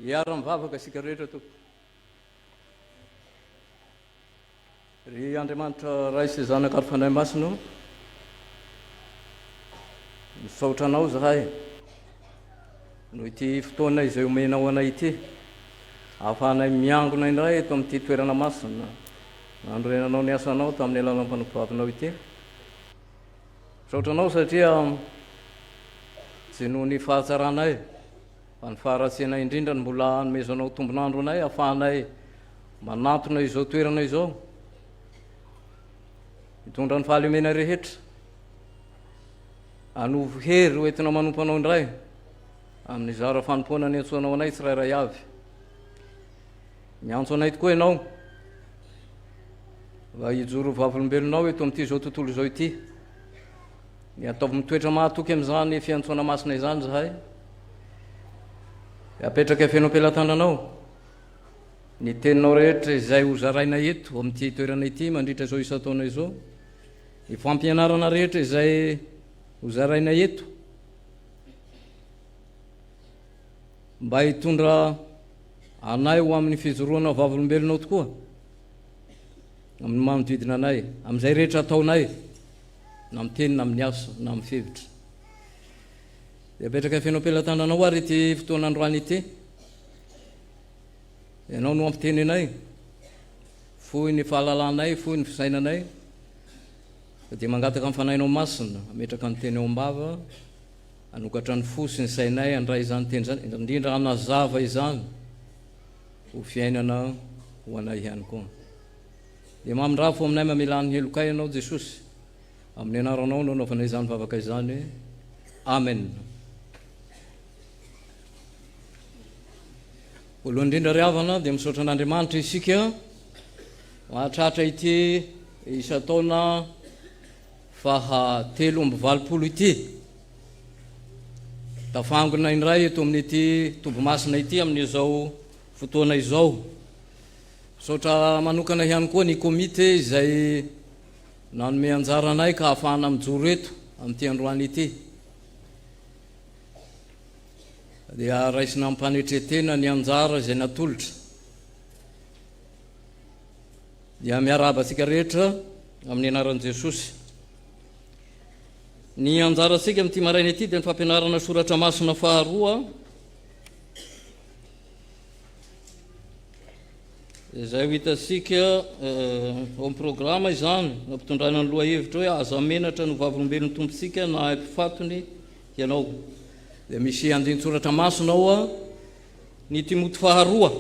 Iara-mivavaka isika rehetra tompoko. Ry Andriamanitra ray sy zanaka ary fanahy masina, misaotra anao zahay noho ity fotoana izay omenao anay ity, ahafahanay miangona indray eto amin'ity toerana masina, nandrenanao ny asanao tamin'ny alalan'ny mpanompoavinao ity. Misaotra anao satria tsy noho ny fahatsaranay fa ny faharatsianay indrindra ny mbola hanomezanao tombonandro anay ahafahanay manatona izao toerana izao, mitondra ny fahalemena rehetra, anovo hery ho entina manompo anao indray amin'ny zara fanompoana ny antsoanao anay tsirairay avy. Miantso anay tokoa ianao mba hijoro vavolombelonao eto amin'ity zao tontolo izao ity, ny ataovy mitoetra mahatoky amin'izany fiantsoana masina izany zahay. Apetraka feno am-pelatandranao ny teninao rehetra izay ho zaraina eto amin'ity toerana ity mandritra izao isa-taona izao, ny fampianarana rehetra izay ho zaraina eto mba hitondra anay ho amin'ny fijoroana vavolombelonao tokoa amin'ny manodidina anay, amin'izay rehetra ataonay na amin'ny teny na amin'ny asa na amin'ny fevitra. Dia apetraka feno am-pelatandranao ary ity fotoana androany ity, ianao no ampiteny anay, fohy ny fahalalanay, fohy ny fisainanay, dia mangataka amin'ny fanahinao masina ametraka ny teny ao am-bava, anokatra ny fo sy ny sainay andray izany teny izany, indrindra anazava izany ho fiainana ho anay ihany koa. Dia mamindraha fo aminay mamela ny helokay ianao Jesosy, amin'ny anaranao no anaovanay izany vavaka izany. Amen. Voalohany indrindra ry havana dia misaotra an'Andriamanitra isika mahatratra ity isa-taona fahatelo amby valopolo ity, tafangona indray eto amin'ity tobo-masina ity amin'izao fotoana izao. Misaotra manokana ihany koa ny komite izay nanome anjara anay ka ahafahana mijoro eto amin'ity androany ity, dia raisina ampanetretena ny anjara izay natolotra. Dia miarahaba antsika rehetra amin'ny anaran'i Jesosy. Ny anjara antsika amin'ity maraina ity dia ny fampianarana soratra masina faharoa izay ho hitantsika ao amin'ny programa izany, nampitondrana ny loha hevitra hoe aza menatra no vavolombelon'ny tompontsika na ampifatony ianao. Dia misy andin-tsoratra masina ao ny Timoty faharoa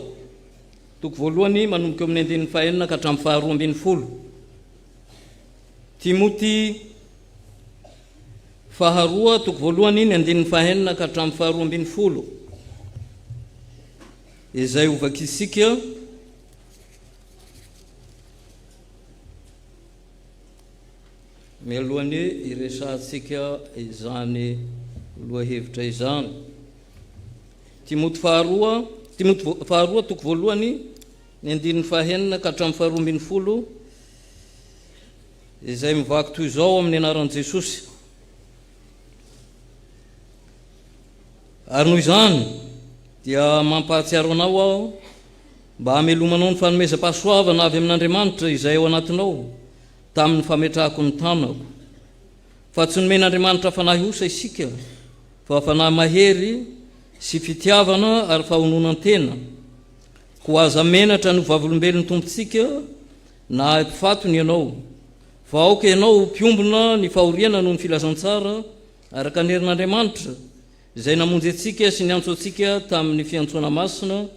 toko voalohany manomboka amin'ny andininy fahaenina ka hatramin'ny faharoa ambin'ny folo. Timoty faharoa toko voalohany ny andininy fahaenina ka hatramin'ny faharoa ambin'ny folo, izay ovakisika mialohany iresantsika izany loha hevitra izany. Timoty faharoa toko voalohany ny andininy fahaenina ka hatramin'ny faharoa ambin'ny folo, izay mivaky toy izao amin'ny anaran'i Jesosy. Ary noho izany dia mampahatsiaro anao aho mba hamelomanao ny fanomezam-pahasoavana avy amin'Andriamanitra izay ao anatinao tamin'ny fametrahako ny tanako, fa tsy nomen'Andriamanitra fanahy osa isika fa fanahy mahery sy fitiavana ary fahononan-tena, ko aza menatra ny vavolombelon'ny tompontsika na ampifatony ianao, fa aoka ianao mpiombona ny fahoriana noho ny filazantsara araka ny herin'Andriamanitra izay namonjy antsika sy ny antso antsika tamin'ny fiantsoana masina,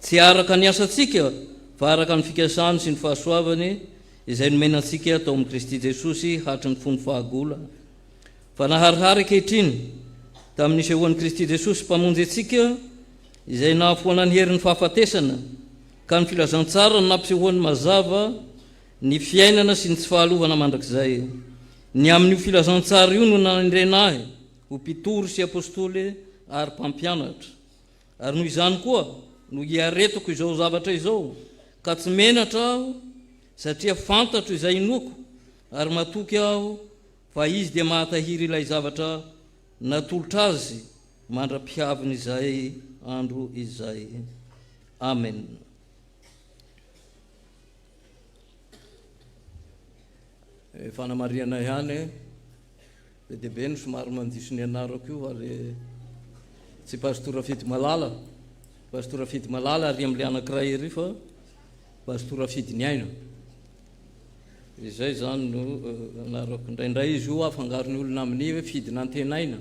tsy araka ny asantsika fa araka ny fikasany sy ny fahasoavany izay nomenantsika tao amin'i Kristy Jesosy hatry ny fony fahagola. Fa naharihary ankehitriny tamin'ny sehoan'i Kristy Jesosy mpamonjy antsika izay nahafoana ny herin'ny fahafatesana ka ny filazantsara no nampisehoany mazava ny fiainana sy ny tsy fahalovana mandrakizay. Ny amin'io filazantsara io no nanindrenahy ho mpitory sy apôstôly ary mpampianatra. Ary noho izany koa no hiaretoko izao zavatra izao ka tsy menatra aho, satria fantatro izay inoko ary matoky aho fa izy dia mahatahiry ilay zavatra natolotra azy mandra-pihaviny izay andro izay. Amen. Fanamariana ihany be dia be ny somary mandiso ny anarako io ary tsy pastora Fidy Malala. Pastora Fidy Malala ary amin'ilay anankiray ery fa pastora Fidy Niaina. Izay zany no anarako. Indraindray izy io afangaron'ny olona amin'ny hoe Fidy Nantenaina.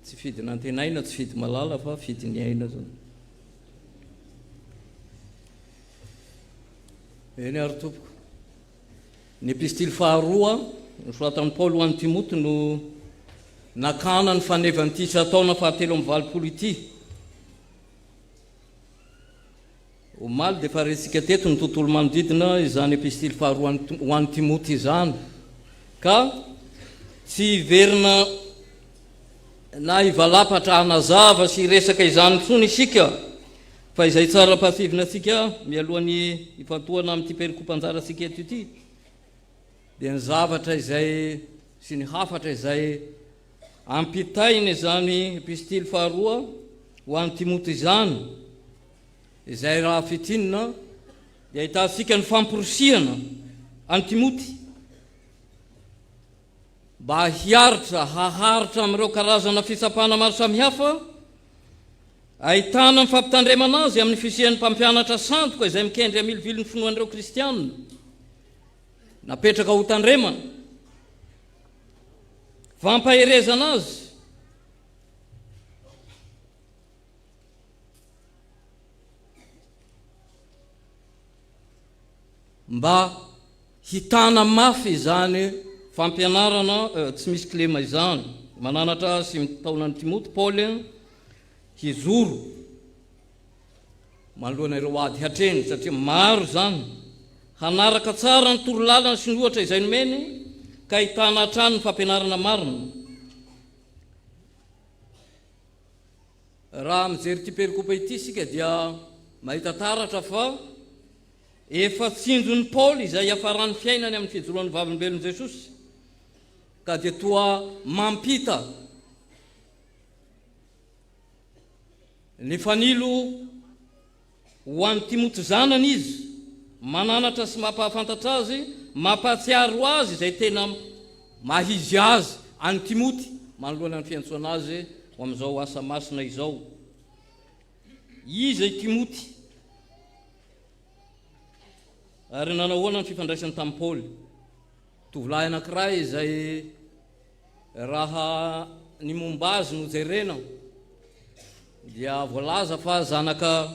Tsy Fidy Nantenaina, tsy Fidy Malala fa Fidy Niaina zany. Eny ary tompoko. Ny epistily faharoa nosoratan'i Paoly ho an'i Timoty no nakana ny fanevany ity taona fahatelo amby valopolo ity. Omaly dia faharesika teto ny tontolo manodidina izany epistily faharoa ho an'i Timoty izany. Ka tsy hiverina na hivalapatra hanazava sy resaka izany intsony isika fa izay tsara pasivina antsika mialohan'ny hifantohana amin'ity perikopan-jara antsika eto ity dia ny zavatra izay sy ny hafatra izay ampitainy izany epistily faharoa ho an'i Timoty izany, izay raha fitinina dia ahitantsika ny famporosiana an'i Timoty mba haharitra amin'ireo karazana fitsapana maro samihafa, ahitana ny fampitandremana azy amin'ny fisian'ny mpampianatra sandoka izay mikendry amilivily ny finoan'ireo kristianina napetraka ho tandremana, vampaherezana azy mba hitana mafy izany fampianarana tsy misy klema izany. Mananatra sy mitaonan'i Timoty Paoly hizoro manoloana ireo ady hatreny satria maro zany hanaraka tsara ny torolalana sy ny ohatra izay nomeny ka hitana hatrany ny fampianarana marina. Raha mijery ity perikopa ity isika dia mahita taratra fa efa tsinjon'ny Paoly izay hiafaran'ny fiainany amin'ny fijoroan'ny vavolombelon'i Jesosy ka dia toa mampita ny fanilo ho an'ny Timoty zanany izy, mananatra sy mampahafantatra azy, mampahatsiaro azy izay tena mahizy azy an'ny Timoty manoloana ny fiantsoana azy ho amin'izao asa masina izao. Izy Timoty ary nanahoana ny fifandraisany tamin'i Paoly. Tovolahy anankiray izay raha ny momba azy no jerena dia voalaza fa zanaka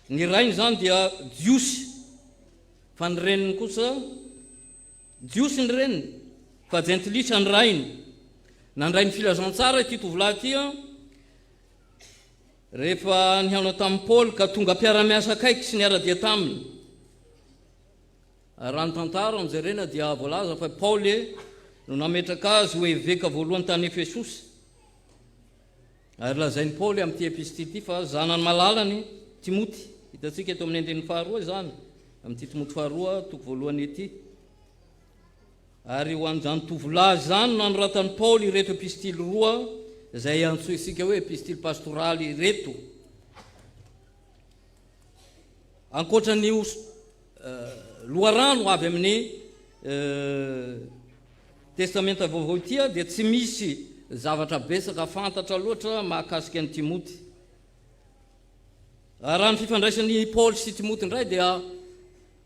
ny rainy zany dia Jiosy, fa ny reniny kosa Jiosy ny reniny fa Jentilisa ny rainy. Nandray ny filazantsara ity tovolahy ity rehefa nihaona tamin'i Paoly ka tonga mpiara-miasa akaiky sy niara-dia taminy. Raha ny tantara ny jerena dia voalaza fa Paoly no nametraka azy hoe veka voalohany tany Efesosy. Ary lazainy Paoly amin'ity epistily ity fa zanany malalany Timoty. Hitantsika eto amin'ny andininy faharoa zany amin'ity Timoty faharoa toko voalohany ity. Ary ho an'izany tovolahy zany nanoratan'i Paoly ireto epistily roa izay antsoisika hoe epistily pastoraly ireto. Ankoatran'io loharano avy amin'ny testamenta vaovao ity dia tsy misy zavatra besaka fantatra loatra mahakasika ny Timoty. Raha ny fifandraisan'ny Paoly sy Timoty indray dia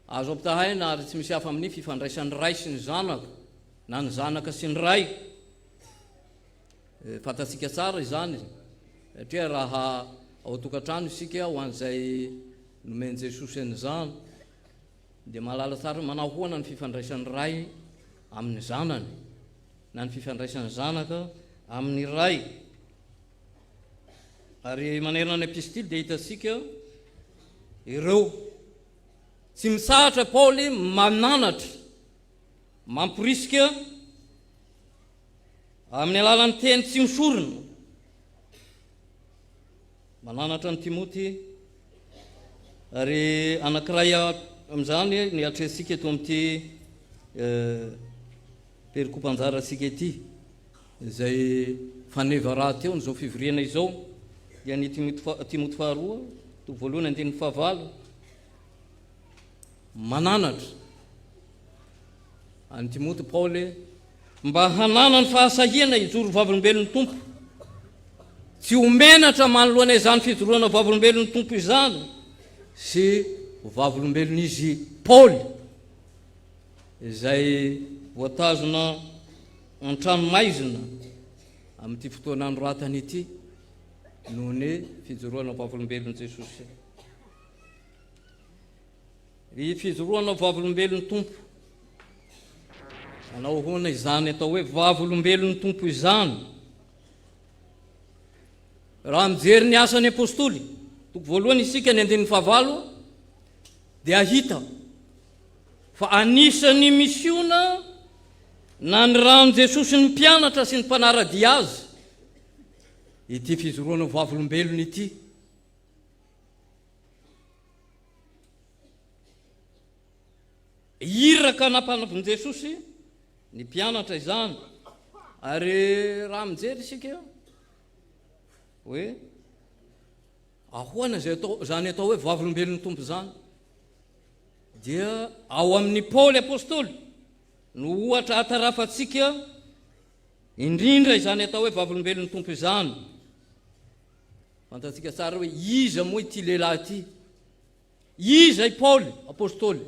azo ampitahaina ary tsy misy hafa amin'ny fifandraisan'ny ray sy ny zanaka na ny zanaka sy ny ray. Fantatsika tsara izany satria raha ao tokantrano isika ho an'izay nomeny Jesosy an'izany dia mahalala tsara manahoana ny fifandraisan'ny ray amin'ny zanany na ny fifandraisan'ny zanaka amin'ny ray. Ary manerana ny epistily dia hitantsika ireo tsy misahatra Paoly mananatra mamporisika amin'ny alalan'ny teny tsy misorona mananatra ny Timoty. Ary anankiray amin'izany ny atresika eto amin'ity perikopan-jara antsika ity izay faneva raha teo n'izao fivoriana izao dia ny Timoty faharoa to voalohany andininy fahavalo mananatra any Timoty Paoly mba hanana ny fahasahiana hijoro vavolombelon'ny tompo tsy homenatra manoloana izany fijoroana vavolombelon'ny tompo izany sy vavolombelon'izy Paoly izay voatazona an-tranomaizina amin'ity fotoana anoratany ity noho ny fijoroana vavolombelon'i Jesosy. Ry fijoroana vavolombelon'ny tompo anao hoana izany atao hoe vavolombelon'ny tompo izany. Raha mijery ny asan'ny apôstôly toko voalohany isika ny andininy fahavalo dia hita fa anisany misiona na ny rano Jesosy ny mpianatra sy ny mpanaradia azy ity fijoroana vavolombelony ity. Iraka nampanavony Jesosy ny mpianatra izany ary raha mijery isika hoe ahoana zany atao hoe vavolombelon'ny tompo zany dia ao amin'ny Paoly apôstôly no ohatra atarafatsika indrindra izany atao hoe vavolombelon'ny tompo izany. Fantatsika tsara hoe iza moa ity lehilahy ity, iza i Paoly apôstôly.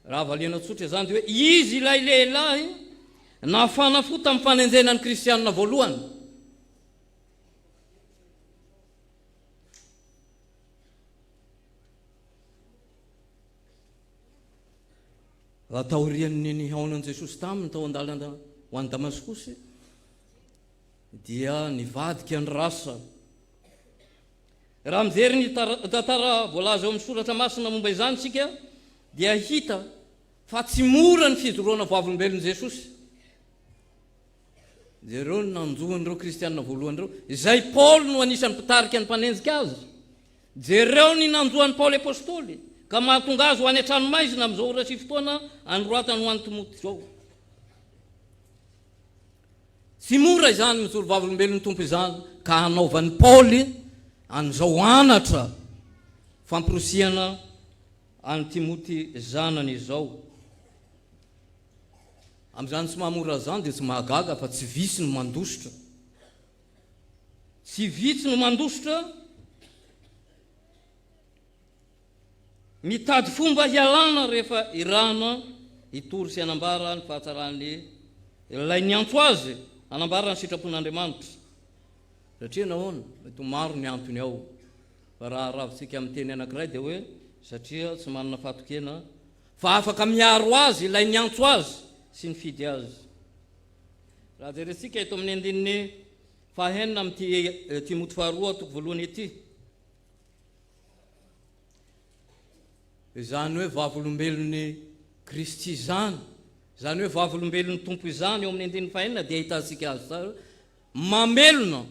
Raha valiana tsotra zany dia hoe izy ilay lehilahy nafanafo tamin'ny fanenjena ny kristianina voalohany. Taorian'ny nihaonan'i Jesosy taminy tao an-dalana ho an'i Damaskosy dia nivadika ny rasa. Raha mijery ny tantara voalaza eo amin'ny soratra masina momba izany sika dia hita fa tsy mora ny fijoroana vavolombelon'i Jesosy. Jereo ny nanjohan'ireo kristianina voalohany reo izay Paoly no anisan'ny mpitarika ny mpanenjika azy. Jereo ny nanjohan'ny Paoly apôstôly ka mahatonga azy ho any an-tranomaizina amin'izao ora sy fotoana anoratany ho an'ny Timoty zao. Tsy mora izany mijoro vavolombelon'ny tompo izany ka hanaovan'ny Paoly an'izao anatra famporosiana any Timoty zanany izao. Amin'izany tsy mahamora zany dia tsy mahagaga fa tsy vitsy no mandositra. Tsy vitsy no mandositra mitady fomba hialana rehefa irana hitory sy hanambara ny fahatsarany ilay niantso azy hanambara ny sitrapon'Andriamanitra. Satria nahoana mety maro ny antony ao fa raha ravintsika amin'ny teny anankiray dia hoe satria tsy manana fahatokena fa afaka miaro azy ilay niantso azy sy ny fidy azy. Raha jerentsika eto amin'ny andininy fahaenina amin'ity Timoty faharoa toko voalohany ity, izany hoe vavolombelon'ny Kristy izany, izany hoe vavolombelon'ny tompo izany eo amin'ny andininy fahaenina dia hitantsika azy tsara mamelona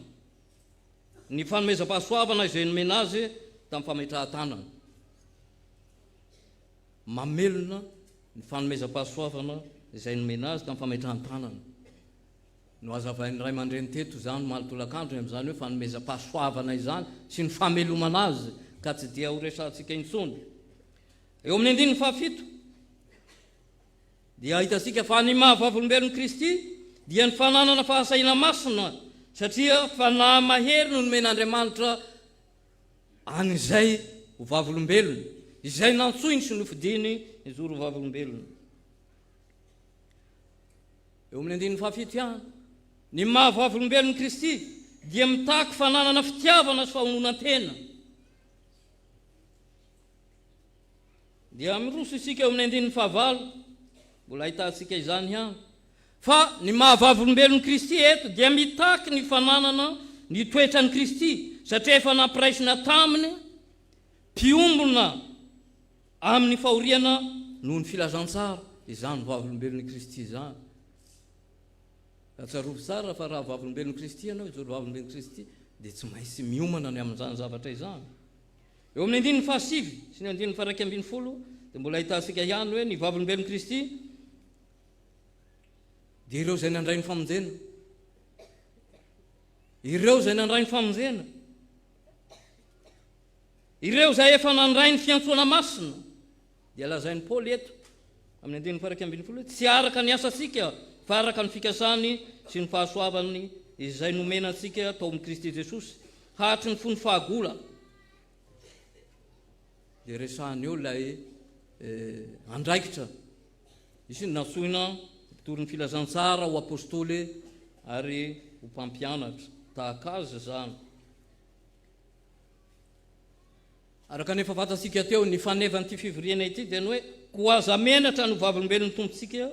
ny fanomezam-pahasoavana izay nomena azy tamin'ny fametrahan-tanana. Mamelona ny fanomezam-pahasoavana izay nomena azy tamin'ny fametrahan-tanana. No azavain'ny ray aman-dreny teto zany malitolakandro amin'izany hoe fanomezam-pahasoavana izany sy ny famelomana azy ka tsy dia ho resantsika intsony. Eo amin'ny andininy fahafito dia hitantsika fa ny mahavavolombelon'i Kristy dia ny fananana fahasahiana masina satria fanahy mahery no nomen'Andriamanitra an'izay ho vavolombelony izay nantsoiny sy nofidiny izoro vavolombelony. Eo amin'ny andininy fahafito ihany ny mahavavolombelon'i Kristy dia mitaky fananana fitiavana sy fahononan-tena. Dia miroso isika eo amin'ny andininy fahavalo mbola ahitantsika izany ihany fa ny mahavavolombelon'i Kristy eto dia mitaky ny fananana ny toetran'i Kristy satria efa nampiraisina taminy mpiombona amin'ny fahoriana noho ny filazantsara izany vavolombelon'i Kristy izany. Tsarovy tsara fa raha vavolombelon'i Kristy ianao ijoro vavolombelon'i Kristy dia tsy maintsy miomana ny amin'izany zavatra izany. Eo amin'ny andininy fahasivy sy ny andininy faha 120 dia mbola ahitantsika ihany hoe ny vavolombelon'i Kristy dia ireo izay nandray ny famonjena ireo zay nandray ny famonjena, ireo zay efa nandray ny fiantsoana masina, dia lazainy Paoly eto amin'ny andininy faraka ambin'ny folo, tsy araka ny asasika fa araka ny fikasany sy ny fahasoavany izay nomena antsika tao amin'ny Kristy Jesosy hatry ny fony fahagola. Dia resahany eo ilay andraikitra isy nasoina mpitory ny filazantsara ho apôstôly ary ho mpampianatra tahaka azy zany. Araka nefa fantatsika teo ny fanevan'ity fivoriana ity dia ny hoe ko aza menatra no vavolombelon'ny tompontsika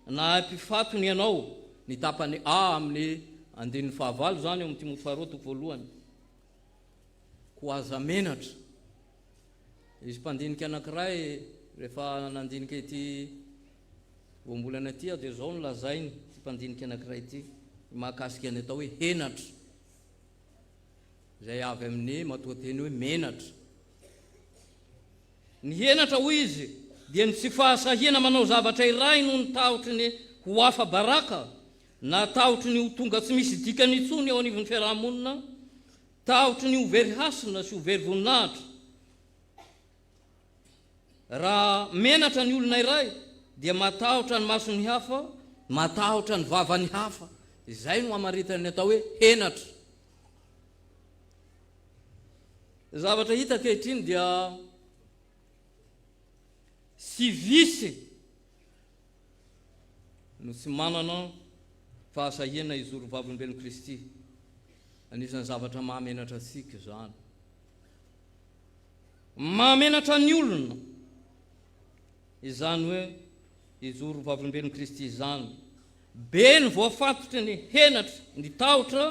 na mpifatony ianao, ny tapany A amin'ny andininy fahavalo zany eo amin'ny Timothée faharoa toko voalohany. Ko aza menatra, izy mpandinika anankiray rehefa nandinika ity voambolana ity dia zao no lazainy ty mpandinika anankiray ity mahakasika ny atao hoe henatra, izay avy amin'ny matoateny hoe menatra. Ny henatra hoy izy dia ny tsy fahasahiana manao zavatra iray no ny tahotry ny ho afa baraka, na tahotry ny ho tonga tsy misy dikany intsony eo anivon'ny fiarahamonina, tahotry ny ho very hasina sy ho very voninahitra. Raha menatra ny olona iray dia matahotra ny masony hafa, matahotra ny vavany hafa. Izay no amaritany atao hoe henatra. Zavatra hita ankehitriny dia sy visy no tsy manana fahasahiana izoro vavolombelon'i Kristy. Anisan'ny zavatra mahamenatra antsika zany. Mahamenatra ny olona izany hoe izoro vavolombelon'i Kristy zany. Be ny voafatotry ny henatra, ny tahotra,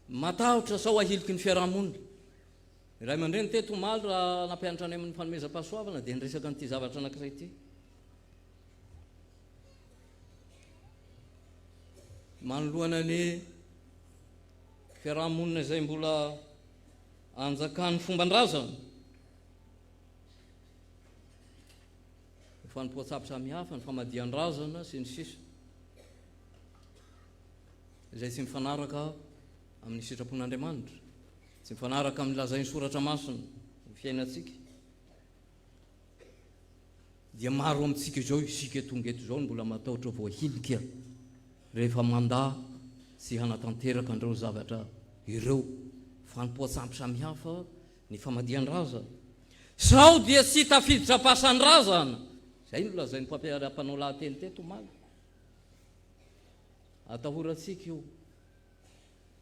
matahotra sao ahiliky ny fiarahamonina. Ray aman-dreny teto omaly raha nampianatra any amin'ny fanomezam-pahasoavana dia niresaka an'ity zavatra anankiray ity. Manoloana ny fiarahamonina izay mbola anjakan'ny fomban-drazana, fanompoatsapy samihafa, ny famadihan-drazana sy ny sisa, izay tsy mifanaraka amin'ny sitrapon'Andriamanitra, tsy mifanaraka amin'ny lazainy soratra masina fiainantsika. Dia maro amintsika izao isika tonga eto izao mbola matahotra voahilika rehefa mandà sy hanatanteraka andreo zavatra ireo fanompoatsapy samihafa, ny famadihan-drazana. Sao dia tsy tafiditra pasan-drazana. Zay no lazainy mpampanao lahateny teto omaly. Atahorantsika io.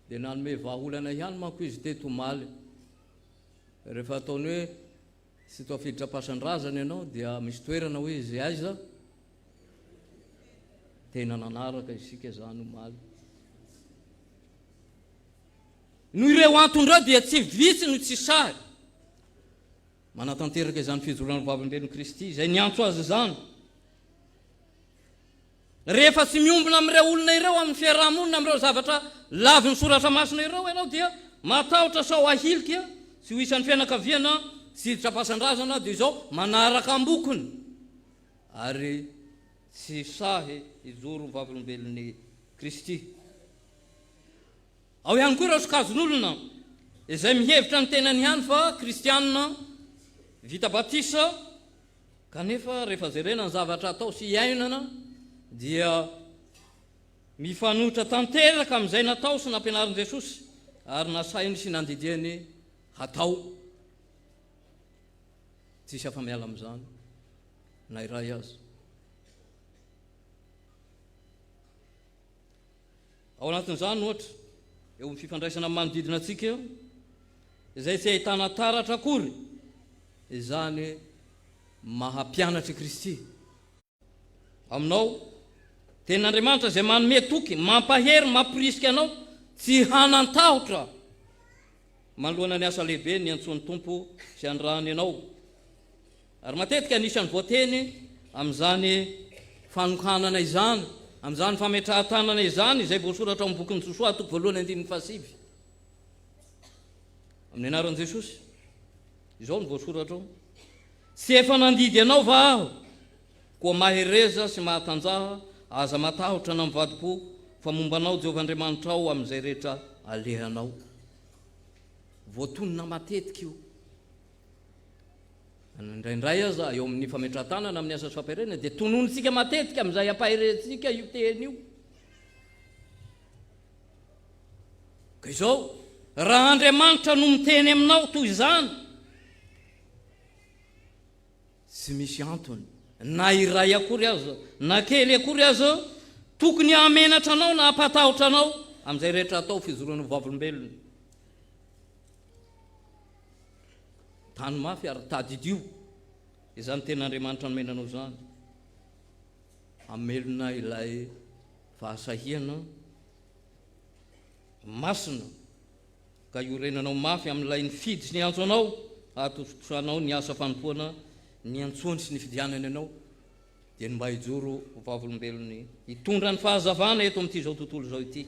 Dia nanome vahaolana ihany manko izy teto omaly. Rehefa ataony hoe tsy tafiditra pasan-drazana ianao dia misy toerana hoe izy aiza tena nanaraka isika zany omaly. No ireo antondreo dia tsy vitsy no tsy sahy manatanteraka izany fijoroana vavolombelon'i Kristy izay niantso azy zany. Rehefa tsy miombona amin'ireo olona ireo amin'ny fiarahamonina, amin'ireo zavatra lavy ny soratra masina ireo ianao dia matahotra sao ahilika sy ho isan'ny fianakaviana tsy hiditra pasan-drazana dia izao manaraka ambokony ary tsy sahy hijoro vavolombelon'i Kristy. Ao ihany koa ireo sokajin'olona izay mihevitra ny tenany ihany fa kristianina vita batisa, kanefa rehefa jerena ny zavatra atao sy iainana dia mifanohitra tanteraka amin'izay natao sy nampianarin'i Jesosy ary nasainy sy nandidiany hatao. Tsisy afa-miala amin'izany na iray azy. Ao anatin'izany ohatra eo amin'ny fifandraisana amin'ny manodidina antsika eo izay tsy ahitana taratra akory izany mahampianatry Kristy. Aminao ten'Andriamanitra izay manome toky, mampahery, mampirisika anao tsy hanan-tahotra manoloana ny asa lehibe ny antsoan'ny Tompo sy andrany ianao. Ary matetika anisan'ny voateny amin'izany fanokanana izany, amin'izany fametrahan-tanana izany izay voasoratra amin'ny bokin'ny Josoa toko voalohany andininy fahasivy. Amin'ny anaran'i Jesosy izao ny voasoratra ao: tsy efa nandidy ianao va aho, koa mahereza sy mahatanjaha, aza matahotra na mivadi-po fa mombanao Jehovahandriamanitra ao amin'izay rehetra alehanao. Voatonona matetika io. Indraindray aza eo amin'ny fametrahantanana amin'ny asa sy fampirenena dia tononitsika matetika amin'izay ampahirentsika io teny io. Ka izao, raha Andriamanitra no miteny aminao toy izany, tsy misy antony, na iray akory aza, na kely akory aza, tokony hamenatra anao na hampatahotra anao amin'izay rehetra atao fijoroana vavolombelona. Tany mafy ary tadidio, izany ten'Andriamanitra nomenanao zany. Hamelona ilay fahasahiana masina, ka iorenanao mafy amin'ilay nifidy sy niantso anao, atosotosanao ny asa fanompoana ny antsoany sy ny fidianany anao, dia ny mba hijoro vavolombelony hitondra ny fahazavana eto amin'ity zao tontolo zao ity.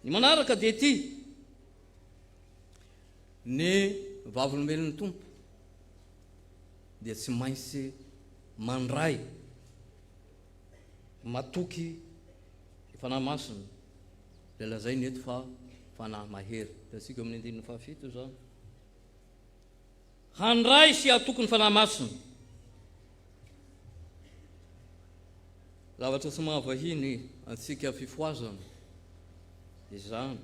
Ny manaraka dia ity: ny vavolombelon'ny tompo dia tsy maintsy mandray matoky fanahy masina, dia lazay ny eto fa fanahy mahery. Da tsika amin'ny andininy fahafito zany, handray sy hatoky ny fanahy masina. Zavatra tsy mahavahiny antsika fifoazana izany,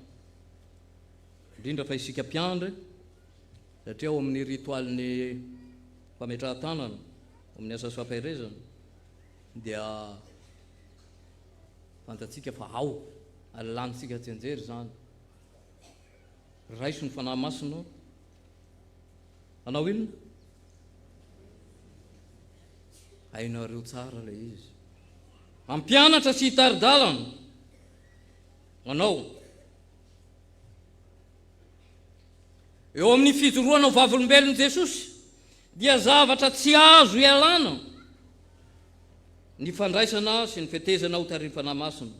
indrindra fa isika mpiandry, satria ao amin'ny ritoalin'ny fametrahan-tanana, amin'ny asa sy fampahirezana, dia fantatsika fa ao alanintsika tsy anjery zany. Raiso ny fanahy masina, anao inona? Hainareo tsara ilay izy. Ampianatra sy hitaridalana anao eo amin'ny fijoroana vavolombelon'i Jesosy, dia zavatra tsy azo ialana ny fandraisana sy ny fetezana ho tarin'ny fanahy masina.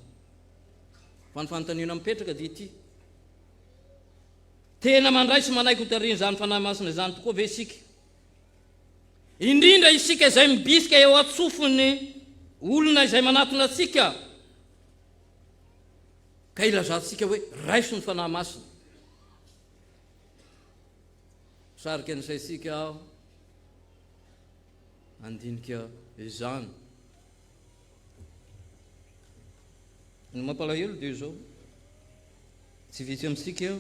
Fa ny fanontaniana mipetraka dia ity: tena mandray sy manaiky ho tariany zany fanahy masina zany tokoa ve isika? Indrindra isika izay mibisika eo atsofony olona izay manatona atsika, ka ilazantsika hoe raiso ny fanahy masina. Sarika nysaitsika andinika izany. Ny mampalahelo dia izao, tsy vitsy amintsika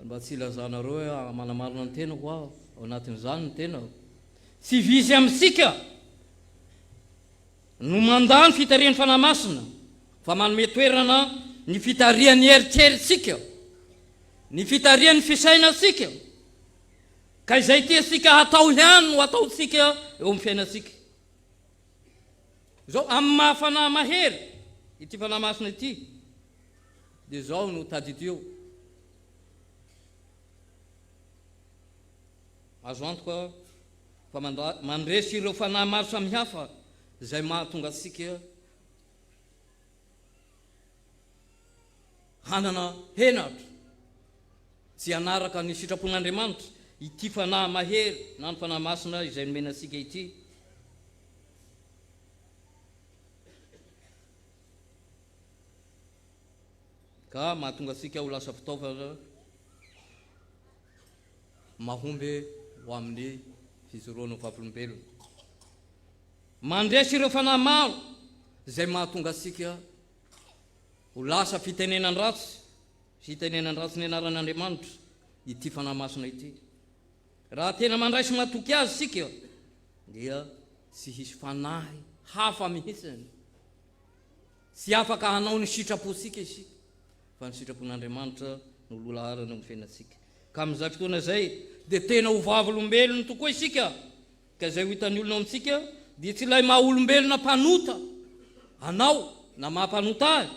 mba tsy ilazanareo hoe manamarina ny tena ho ao anatin'izany ny tena. Tsy visy amintsika no mandany fitarian'ny fanahy masina, fa manome toerana ny fitarian'ny eritreritsika, ny fitarian'ny fisainantsika, ka izay tiantsika hatao ihany no ataontsika eo amin'ny fiainantsika. Izao amin'ny mahafanahy mahery ity fanahy masina ity, dia izao no tadidio. Azo antoka fa mandresy ireo fanahy maro samihafa izay mahatonga antsika hanana henatra tsy hanaraka ny sitrapon'Andriamanitra ity fanahy mahery na ny fanahy masina izay nomena antsika ity. Ka mahatonga antsika ho lasa fitaovana mahomby ho amin'ny fijoroana vavolombelona. Mandresy ireo fanahy maro izay mahatonga antsika ho lasa fitenenan ratsy sy hitenenan ratsy ny anaran'Andriamanitra ity fanahy masina ity. Raha tena mandray sy matoky azy sika, dia tsy hisy fanahy hafa mihitsiny, tsy afaka hanao ny sitrapontsika isika, fa ny sitrapon'Andriamanitra no lolaharana amin'ny fiainantsika. Ka amin'izay fotoana izay dia tena ho vavolombelona tokoa isika, ka izay ho hitan'ny olona amintsika dia tsy ilay maha olombelona mpanota anao na mahampanota azy,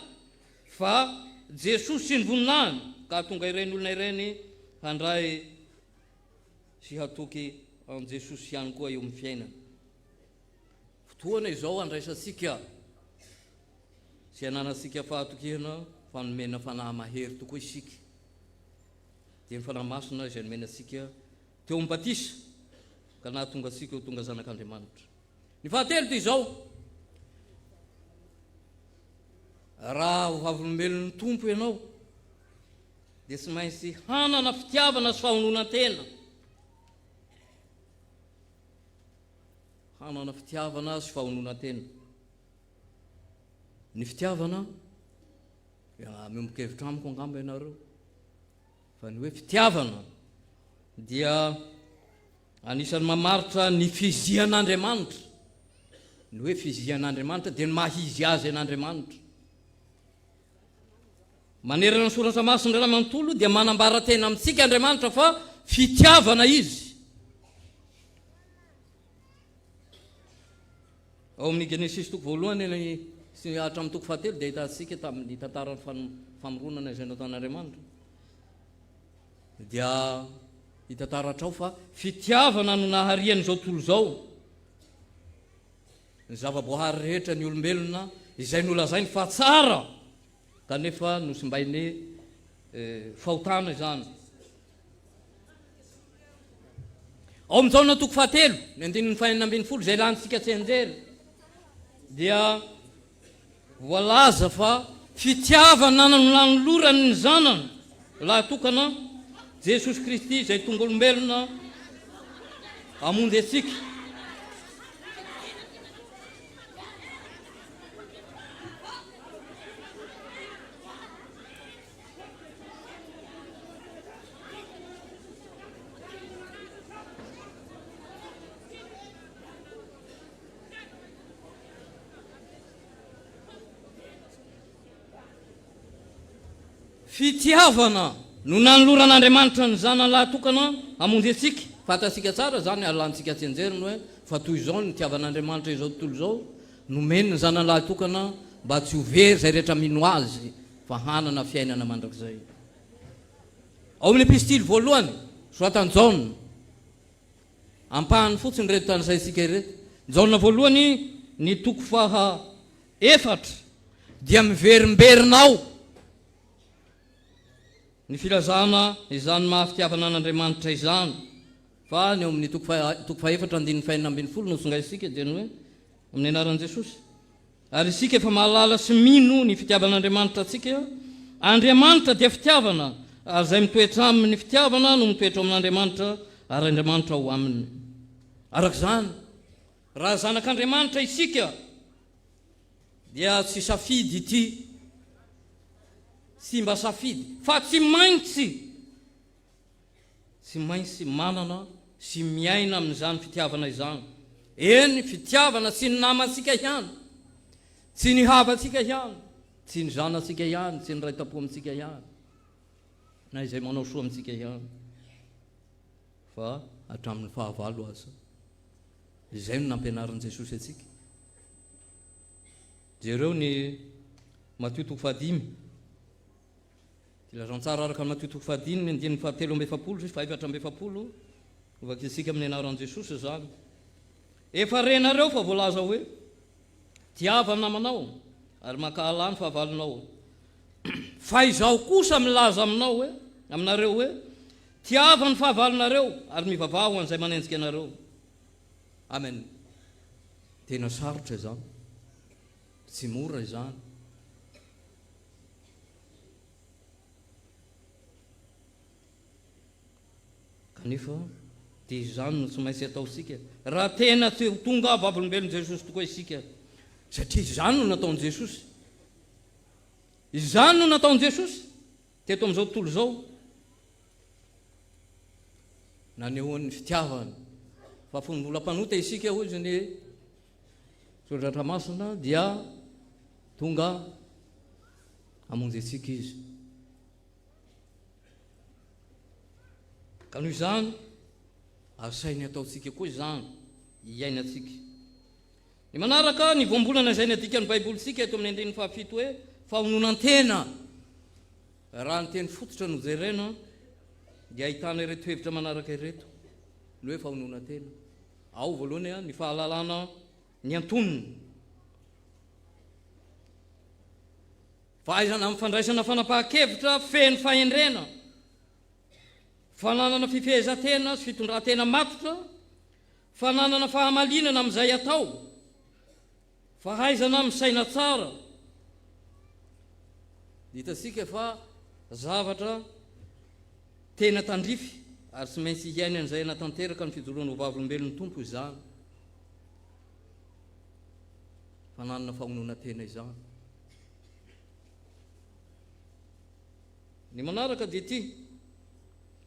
fa Jesosy sy ny voninahiny, ka tonga ireny olona ireny handray sy hatoky an Jesosy ihany koa eo amin'ny fiainana. Fotoana izao andraisantsika sy hananantsika fahatokihana fanomena fanahy mahery tokoa isika. Dia ny fanahy masina izay nomena antsika teo am-batisa, ka nahatonga antsika ho tonga zanak'Andriamanitra. Ny fahatelo dia izao: raha ho avolombelon'ny tompo ianao dia tsy maintsy hanana fitiavana sy fahononan-tena. Hanana fitiavana sy fahononan-tena. Ny fitiavana memokevitra amiko angamba ianareo fa ny hoe fitiavana dia anisan'ny mamaritra ny fizian'Andriamanitra. Ny hoe fizian'Andriamanitra dia ny mahizy azy an'Andriamanitra. Manerana ny soratra masina iray manontolo dia manambara tena amintsika Andriamanitra fa fitiavana izy. Ao amin'ny Genesis toko voalohany sy hatramin'ny toko fahatelo dia hitantsika tamin'ny tantaran'ny famoronana izay nataon'Andriamanitra. Dia hitantaratra ao fa fitiavana no naharian'izao tontolo izao ny zavaboahary rehetra ny olombelona izay nolazainy fa tsara kanefa nosimbainy fahotana izany. Ao amin'izao na toko fahatelo ny 1:40 izay lanitsika tsy anjery dia voalaza fa fitiavana no nanolorany ny zanany laha tokana Jesosy Kristy izay tonga olombelona hamonjy antsika. Fitiavana no nanoloran'Andriamanitra ny zanany laha tokana hamonjy antsika. Fantatsika tsara zany alantsika tsy anjeriny hoe fa toy izao ny tiavan'Andriamanitra izao tontolo izao nomeny ny zanany laha tokana mba tsy ho very zay rehetra mino azy fa hanana fiainana mandrakizay. Ao amin'ny epistily voalohany soratany Jaona ampahany fotsiny reto tany saitsika ireto. Jaona voalohany ny toko faha 4 dia miverimberina ny filazana izany mahafitiavana an'Andriamanitra izany. Fa ny ao amin'ny toko faha 4:4 nosonga isika dia ny hoe amin'ny anaran'i Jesosy. Ary isika efa mahalala sy mino ny fitiavan'Andriamanitra atsika. Andriamanitra dia fitiavana ary izay mitoetra amin'ny fitiavana no mitoetra amin'Andriamanitra ary Andriamanitra ho aminy. Arak'izany raha zanak'Andriamanitra isika dia tsy safidy ity, tsy mba safidy fa tsy maintsy manana sy miaina amin'izany fitiavana izany. Eny fitiavana tsy ny namantsika ihany, tsy ny havatsika ihany, tsy ny zanatsika ihany, tsy ny raitapo amintsika ihany na izay manao soa amintsika ihany fa hatramin'ny fahavalo aza. Izay no nampianaran'i Jesosy atsika. Jereo ny Matthieu toko 5 ilazantsara araka ny Matthieu toko 5 ny 7:40 sy 7:40 ovaka isika amin'ny anaran'i Jesosy zany. Efa renareo fa voalaza hoe tiava ny namanao ary makahala ny fahavalonao. Fa izaho kosa milaza aminao hoe aminareo hoe tiava ny fahavalonareo ary mivavaho an'izay manenjika anareo. Amen. Tena sarotra izany, tsy mora izany. Kanefa dia izany no tsy maintsy ataosika raha tena tsy tonga vavolombelon'i Jesosy tokoa isika, satria izany no nataon'i Jesosy. Izany no nataon'i Jesosy teto amin'izao tontolo izao, nanehoan'ny fitiavany. Fa fony mbola mpanota isika hoy izy ny soratra masina dia tonga hamonjy antsika izy. Ka noho izany asainy ataontsika koa izany iaina antsika. Ny manaraka ny voambolana izay ny adika ny baibolitsika eto amin'ny 7 hoe fahononan-tena. Raha ny teny fototra no jerena dia ahitana ireto hevitra manaraka ireto ny hoe fahononan-tena. Ao voalohany ny fahalalana ny antonony, fahaizana amin'ny fandraisana fanapahan-kevitra feno fahendrena, fananana fifehezan-tena sy fitondran-tena matotra, fananana fahamalinana amin'izay atao, fahaizana amin'ny saina tsara, hitasika fa zavatra tena tandrify ary tsy maintsy hiainy an'izay natanteraka ny fijoroana vavolombelon'ny tompo izany fa nanana famonona tena izany. Ny manaraka dia ty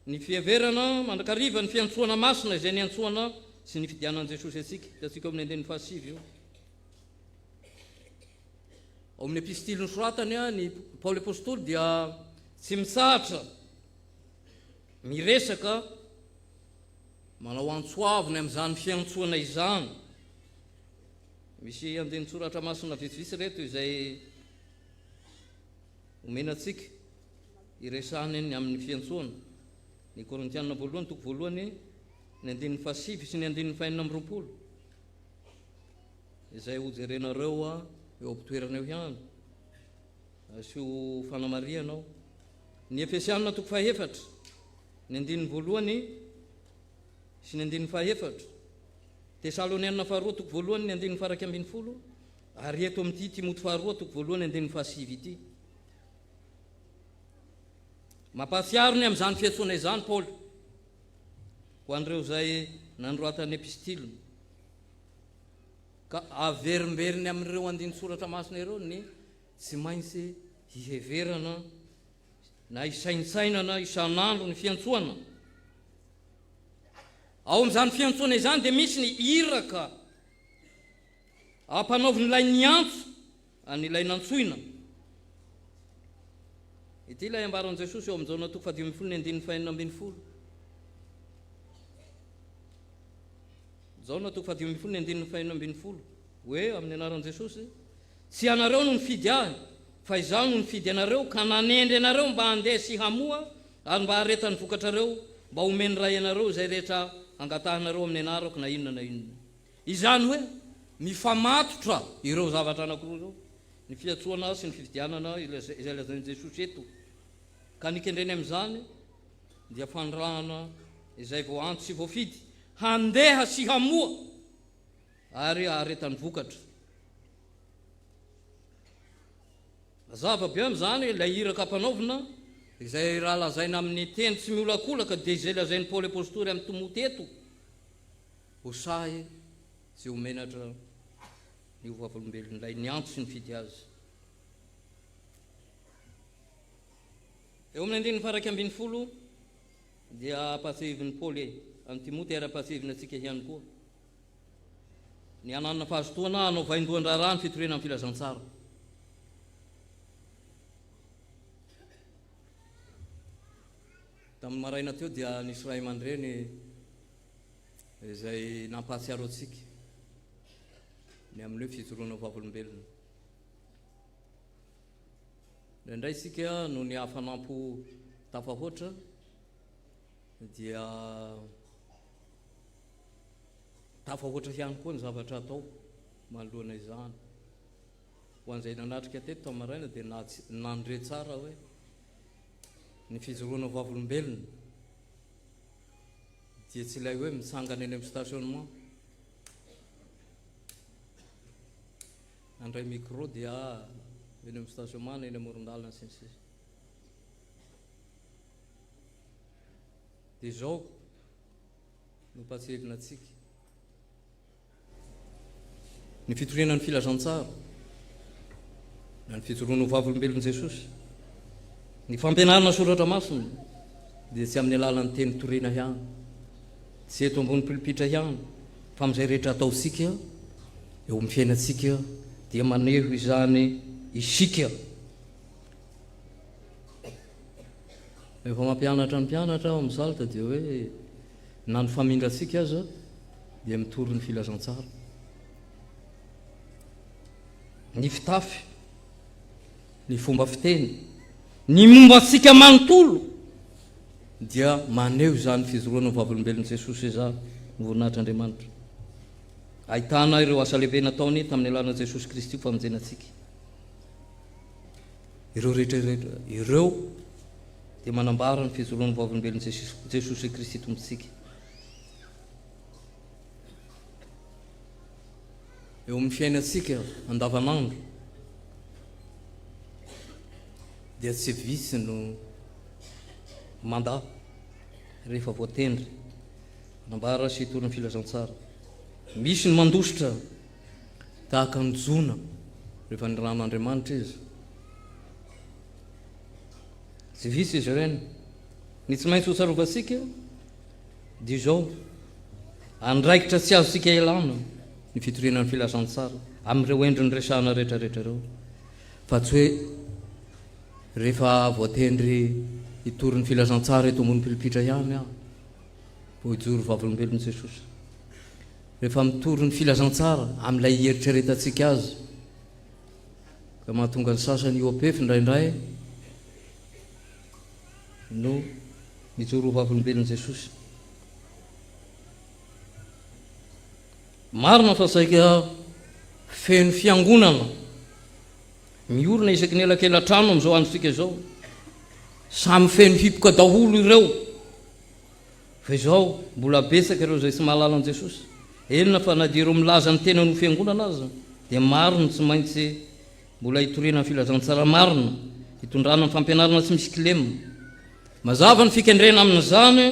ny fiheverana mandrakariva ny fiantsoana masina izay niantsoana sy ny fidianan'i Jesosy atsika. Hitantsika amin'ny andinin'ny fahasivy io. Ao amin'ny epistily nosoratany ny Paoly apôstôly dia tsy mitsahatra miresaka manao antsoaviny amin'izany fiantsoana izany. Misy andiny soratra masina vitsivitsy reto izay omenatsika iresahany amin'ny fiantsoana. Ny Korintianina voalohany toko voalohany ny andinin'ny fahasivy sy ny andinin'ny fahenina amby roapolo izay ho jerenareo eo ampitoerana eo ihany asio fanamarianao. Ny Efesianina toko fahaefatra ny andinin'ny voalohany sy ny andinin'ny fahaefatra, Tesalonianina faharoa toko voalohany ny andinin'ny faraky ambin'ny folo, ary eto amin'ity Timoty faharoa toko voalohany andinin'ny fahasivy ity. Mampahatsiaro ny amin'izany fiantsoana izany Paoly ho an'ireo zay nanoratany epistily ka averimberiny amin'ireo andiny soratra masina ireo ny tsy maintsy hiheverana na hisaintsainana isan'andro ny fiantsoana. Ao amin'izany fiantsoana izany dia misy ny iraka ampanaovin'ilay niantso an'ilay nantsoina. Ity ilay ambaran'i Jesosy eo amin'izao toko 10 ny andinin'ny fahenina ambin'ny folo. Zao na toko 10 ny andinin'ny fahenina ambin'ny folo hoe amin'ny anaran'i Jesosy, tsy anareo no nifidy ahy fa izaho no nifidy anareo ka nanendry anareo mba handeha sy hamoa ary mba haretany vokatrareo mba homeny ray anareo izay rehetra angatahanareo amin'ny anarako na inona na inona. Izany hoe mifamatotra ireo zavatra anankiroa ireo, ny fiantsoana sy ny fifidianana izay lazain'i Jesosy eto. Ka nikendreny amin'izany dia fandrahana izay vao anto sy voafidy handeha sy hamoa ary haretany vokatra. Mazava be amin'izany ilay iraka ampanaovina izay raha lazaina amin'ny teny tsy miolakolaka dia izay lazain'ny Paoly apôstôly amin'ny Timoty eto, hosahy sy homenatra ny vavolombelony ilay niantso sy nifidy azy. Eo amin'ny andinin'ny faraky ambin'ny folo dia ampatsivin'ny Paoly amin'ny Timoty ary ampatsivina antsika ihany koa ny ananana fahazotoana hanao vaindohan-draharaha ny fitorena amin'ny filazantsara. Tamin'ny maraina teo dia nisy ray aman-dreny izay nampahatsiaro antsika ny amin'ny hoe fijoroana vavolombelona. Indray isika no ny hafanampo tafahoatra dia tafahoatra ihany koa ny zavatra atao manoloana izany. Ho an'izay nanatrika teto tamin'ny maraina dia nandre tsara hoe ny fijoroana vavolombelona dia tsy ilay hoe mitsangana eny amin'ny stationnement andray micro dia eny amin'ny stationnement eny amoron-dalana sy ny sisa. Dia izao no patsevina antsika ny fitorenan'ny filazantsara na ny fijoroana vavolombelon'i Jesosy. Ny fampianarana soratra masina dia tsy amin'ny alalan'ny teny torina ihany, tsy eto ambony pilipitra ihany, fa amin'izay rehetra ataontsika eo amin'ny fiainantsika dia maneho izany isika. Rehefa mampianatra ny mpianatra ao amin'ny salta dia hoe na ny famindratsika aza dia mitory ny filazantsara. Ny fitafy, ny fomba fiteny, ny mombatsika manontolo dia maneho izany fijoroana vavolombelon'i Jesosy izany novoninahitry'Andriamanitra. Ahitana ireo asa lehibe nataony tamin'ny alalana Jesosy Kristy famonjenantsika. Ireo rehetrarehetra ireo dia manambara ny fijoroana vavolombelon'i Jesosy Kristy tompontsika. Eo amin'ny fiainantsika andavanandro dia tsy visy no manda rehefa voatendry nambara sy hitoriny filazantsara. Misy ny mandositra tahaka ny jona rehefa ny ran'Andriamanitra izy, tsy visy izy ireny. Ny tsy maintsy ho tsarovatsika dia izao andraikitra tsy azosika elana ny fitorinan'ny filazantsara amin'ireo endriny resahana rehetrarehetra ireo, fa tsy hoe rehefa voatendry hitorin'ny filazantsara eto ambony pilipitra ihany aho vo hijoro vavolombelon'i Jesosy. Rehefa mitory ny filazantsara amin'ilay hieritreretantsika azy ka mahatonga ny sasany io apefy indraindray no mijoro vavolombelon'i Jesosy. Marina fa saika feno fiangonana miorina isaky ny elakelan-trano amin'izao androsika izao, samy feno hipoka daholo ireo, fa izao mbola betsaka ireo izay tsy mahalala an' Jesosy. Enina fa na dia ireo milaza ny tena no fiangonana azy dia marina tsy maintsy mbola hitoriana ny filazantsara, marina hitondrana ny fampianarana tsy misy kilema. Mazava ny fikendrena amin'izany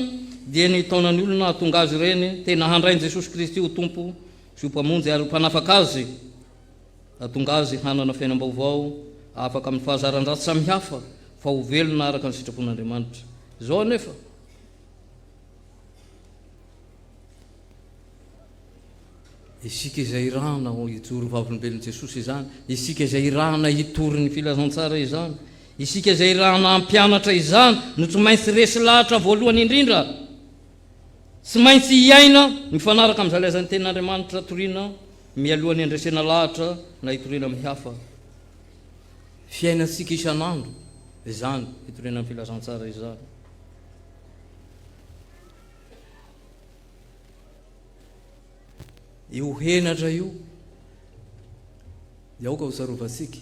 dia ny taonany olona hahatonga azy ireny tena handrain'i Jesosy Kristy ho tompo sy ho mpamonjy ary ho mpanafaka azy, hahatonga azy hanana fiainam-baovao afaka amin'ny fahazaran-dratsy samihafa fa ho velona araka ny sitrapon'Andriamanitra. Izao anefa isika izay irahana hijoro vavolombelon'i Jesosy izany, isika izay irahana hitory ny filazantsara izany, isika izay irahana hampianatra izany no tsy maintsy resy lahatra voalohany indrindra, tsy maintsy hiaina mifanaraka amin'ny zalaizan'ny tenin'Andriamanitra toriana mialohan'ny andresena lahatra na hitoriana amin'ny hafa. Fiainantsika isan'andro izany hitoriana amin'ny filazantsara izany. Io henatra io dia aoka ho tsarovatsika.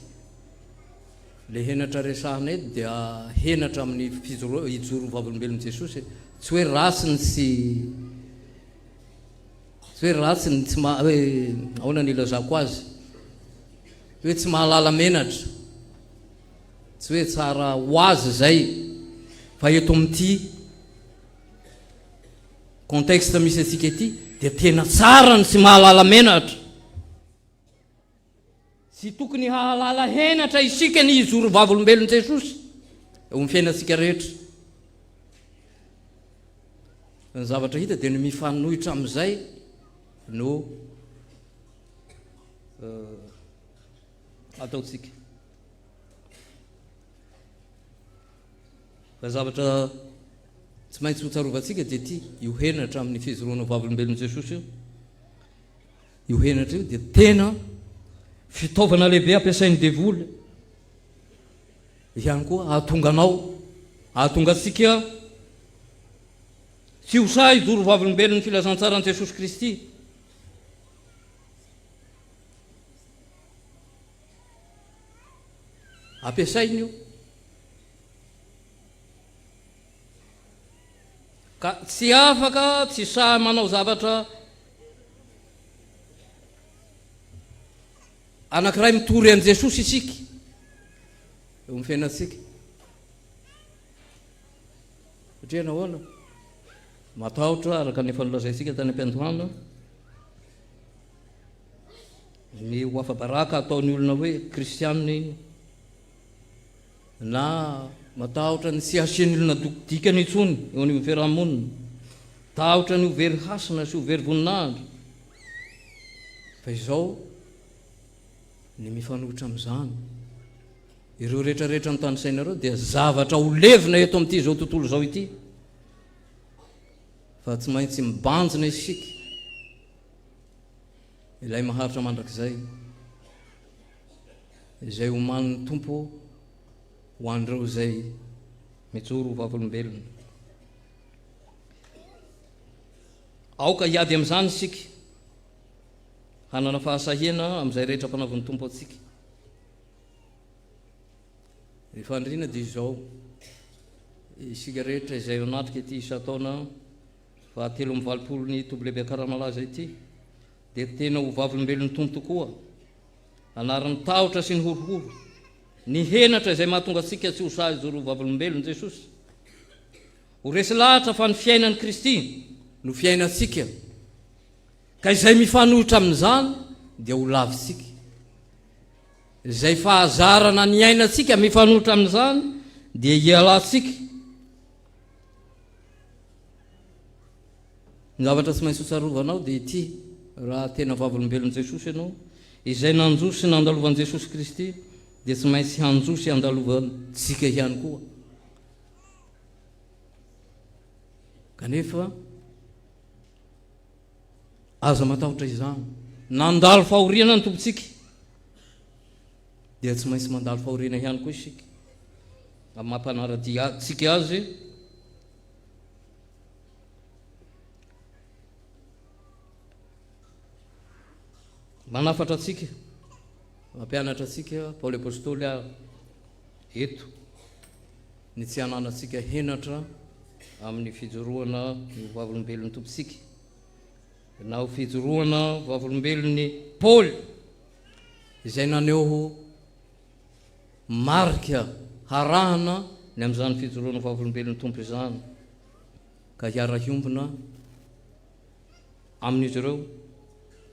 Le henatra resahana eto dia henatra amin'ny hijoro vavolombelon'i Jesosy, tsy hoe ratsiny tsy hoe ahoana ny ilazako azy, hoe tsy mahalala menatra, tsy hoe tsara ho azy zay, fa eto amin'ity contexte misy atsika ety dia tena tsara ny tsy mahalala menatra. Tsy tokony hahalala henatra isika ny hijoro vavolombelon'i Jesosy eo amin'ny fiainantsika rehetra. Ny zavatra hita dia ny mifanohitra amin'izay no ataotsika. Fa zavatra tsy maintsy ho tsarovantsika dia ty io henatra amin'ny fijoroana vavolombelon'i Jesosy io henatra io dia tena fitaovana lehibe ampiasain'ny devoly ihany koa ahatonga anao, ahatonga atsika tsy ho sa hijoro vavolombelon'ny filazantsara an'i Jesosy Kristy. Ampiasainy io ka tsy afaka tsy sa manao zavatra anankiray mitory an'i Jesosy isika eo amin'ny fiainantsika. Satria nahoana matahotra araka ny efa nolazaintsika tany am-piandohana ny ho afa-baraka ataon'ny olona hoe kristianina iny, na matahotra ny tsy asian'ny olona dikany intsony eo an'io fiarahamonina, tahotra ny ho very hasina sy ho very voninahitra. Fa izao ny mifanohitra amin'izany ireo rehetrarehetra ny tanysainareo dia zavatra ho levina eto amin'ity zao tontolo zao ity, fa tsy maintsy mibanjina isika ilay maharitra mandrakizay izay homanin'ny tompo ho an'ireo izay mijoro vavolombelona. Aoka hiady amin'izany isika hanana fahasahiana amin'izay rehetra mpanaoviny tompo atsika. Rehefa andrina dia izao isika rehetra izay anatrika ity isa-taona fahatelo amby valopolo ny tobolebe akaramalaza ity dia tena ho vavolombelon'ny tompo tokoa, anaran'ny tahotra sy ny horohoro ny henatra izay mahatonga antsika tsy ho sazy zoro vavolombelon Jesosy. Ho resy lahatra fa ny fiainan'i Kristy no fiainantsika, ka izay mifanohitra amin'izany dia ho lavitsika. Izay fahazarana ny ainatsika mifanohitra amin'izany dia hialantsika. Ny zavatra tsy maintsy hotsarovanao dia ity: raha tena vavolombelon Jesosy ianao, izay nanjosy nandalovan'i Jesosy Kristy, dia tsy maintsy hanjosy andalovantsika ihany koa. Kanefa aza matahotra izany, nandalo fahoriana ny tompontsika, dia tsy maintsy mandalo fahoriana ihany koa isika. Amin'ny mampanaradia tsika azy, manafatra atsika, mampianatra atsika Paoly apôstôly eto ny tsy hananatsika henatra amin'ny fijoroana ny vavolombelon'ny tompontsika, na ho fijoroana vavolombelon'ny Paoly izay naneho marika harahana ny amin'izany fijoroana vavolombelon'ny tompo izany, ka hiara-hiombona amin'izy ireo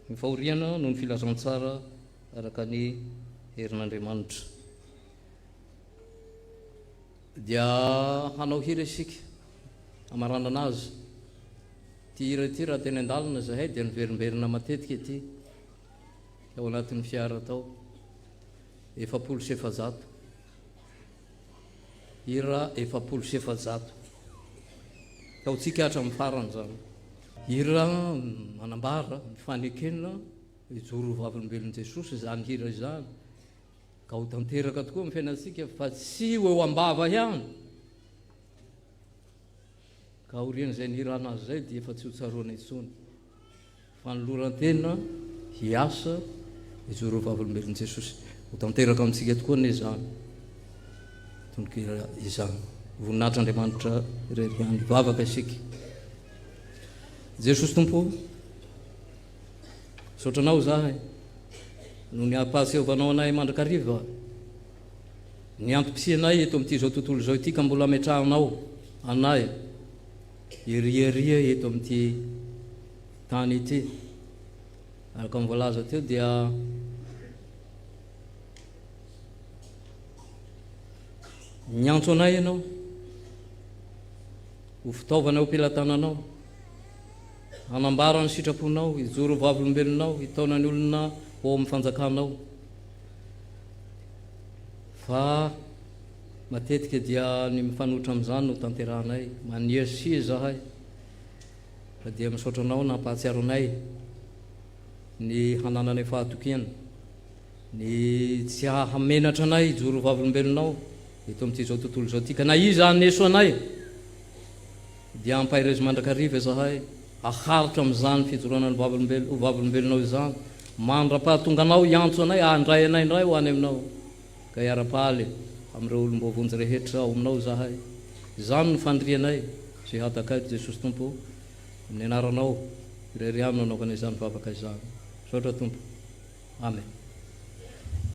ny fahoriana noho ny filazantsara araka ny herin'Andriamanitra. Dia hanao hira isika amaranana azy. Ty hira ity raha teny an-dalana zahay dia niverimberina matetika ity ao anatin'ny fiara tao, 700. Hira 700. Taotsika hatramin'ny farany zany. Hira manambara mifanekena ijoro vavolombelon'i Jesosy izany hira izany, ka ho tanteraka tokoa amin'ny fiainantsika fa tsy ho eo am-bava ihany. Ka aorian'izay nihirana azy zay dia efa tsy ho tsaroana intsony, fa ny loran-tena hiasa ijoro vavolombelon'i Jesosy. Ho tanteraka amintsika tokoa ny izany tononkira izany. Voninahitran'Andriamanitra ireriany vavaka isika. Jesosy Tompo, saotranao zahay no ny ampahaseovanao anay mandrakariva, ny antom-pisianay eto amin'ity zao tontolo zao ity, ka mbola ametrahanao anay iriaria eto amin'ity tany ity. Araka mivolaza teo dia nyantso anay ianao ho fitaovana eo am-pelantananao, hanambara ny sitraponao, hijoro vavolombelonao, hitaona ny olona ao amin'ny fanjakanao. Fa matetika dia ny mifanohitra amin'izany no tanterahanay, maniasia zahay, fa dia misaotra anao nampahatsiaro anay ny hanananay fahatokiana, ny tsy hahamenatra anay hijoro vavolombelonao eto amin'ity zao tontolo zao ity. Ka na iza haneso anay dia ampahirezy mandrakariva zahay, aharitra amin'izany fijoroana ny vavolombelonao izany, mandra-pahatonga anao hiantso anay, handray anay indray ho any aminao, ka hiara-pahaly amin'ireo olombavonjy rehetra ao aminao zahay. Izany no fandrianay zay hatakaito Jesosy Tompo, amin'ny anaranao irery aminy anaovana izany vavaka izany. Saotra Tompo. Amen.